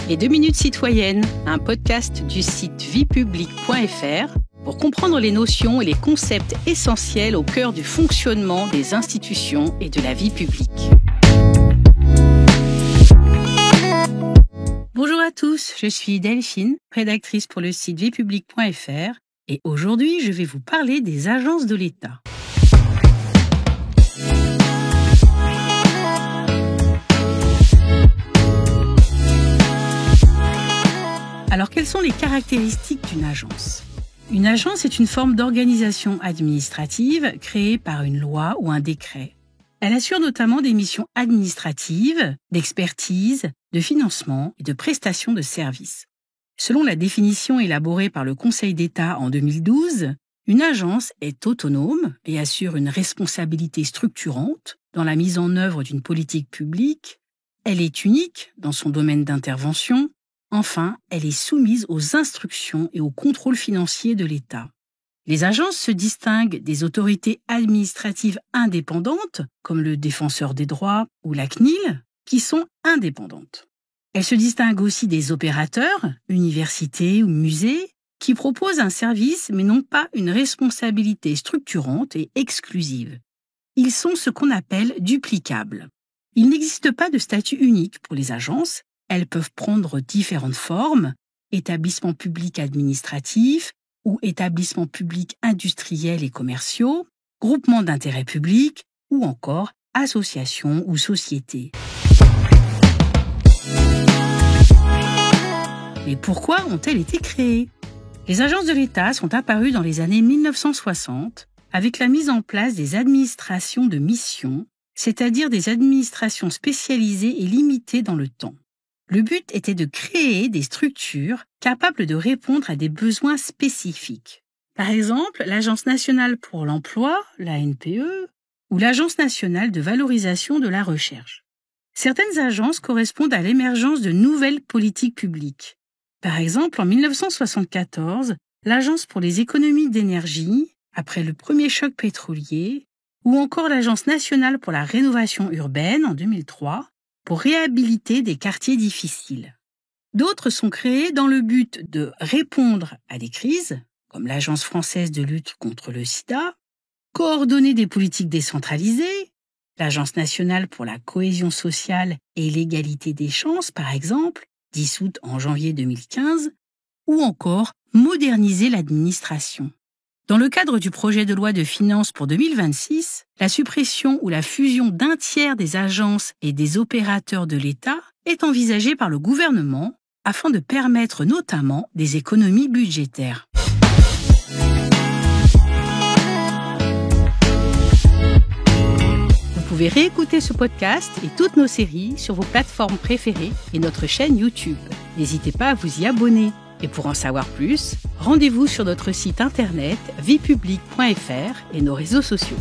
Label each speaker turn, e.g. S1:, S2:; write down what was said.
S1: Les 2 minutes citoyennes, un podcast du site viepublique.fr pour comprendre les notions et les concepts essentiels au cœur du fonctionnement des institutions et de la vie publique. Bonjour à tous, je suis Delphine, rédactrice pour le site viepublique.fr et aujourd'hui je vais vous parler des agences de l'État. Alors, quelles sont les caractéristiques d'une agence ? Une agence est une forme d'organisation administrative créée par une loi ou un décret. Elle assure notamment des missions administratives, d'expertise, de financement et de prestation de services. Selon la définition élaborée par le Conseil d'État en 2012, une agence est autonome et assure une responsabilité structurante dans la mise en œuvre d'une politique publique. Elle est unique dans son domaine d'intervention. Enfin, elle est soumise aux instructions et au contrôle financier de l'État. Les agences se distinguent des autorités administratives indépendantes, comme le Défenseur des droits ou la CNIL, qui sont indépendantes. Elles se distinguent aussi des opérateurs, universités ou musées, qui proposent un service mais n'ont pas une responsabilité structurante et exclusive. Ils sont ce qu'on appelle duplicables. Il n'existe pas de statut unique pour les agences. Elles peuvent prendre différentes formes, établissements publics administratifs ou établissements publics industriels et commerciaux, groupements d'intérêt public ou encore associations ou sociétés. Et pourquoi ont-elles été créées ? Les agences de l'État sont apparues dans les années 1960 avec la mise en place des administrations de mission, c'est-à-dire des administrations spécialisées et limitées dans le temps. Le but était de créer des structures capables de répondre à des besoins spécifiques. Par exemple, l'Agence nationale pour l'emploi, l'ANPE, ou l'Agence nationale de valorisation de la recherche. Certaines agences correspondent à l'émergence de nouvelles politiques publiques. Par exemple, en 1974, l'Agence pour les économies d'énergie, après le premier choc pétrolier, ou encore l'Agence nationale pour la rénovation urbaine en 2003, pour réhabiliter des quartiers difficiles. D'autres sont créés dans le but de répondre à des crises, comme l'Agence française de lutte contre le sida, coordonner des politiques décentralisées, l'Agence nationale pour la cohésion sociale et l'égalité des chances, par exemple, dissoute en janvier 2015, ou encore moderniser l'administration. Dans le cadre du projet de loi de finances pour 2026, la suppression ou la fusion d'un tiers des agences et des opérateurs de l'État est envisagée par le gouvernement afin de permettre notamment des économies budgétaires. Vous pouvez réécouter ce podcast et toutes nos séries sur vos plateformes préférées et notre chaîne YouTube. N'hésitez pas à vous y abonner. Et pour en savoir plus, rendez-vous sur notre site internet viepublique.fr et nos réseaux sociaux.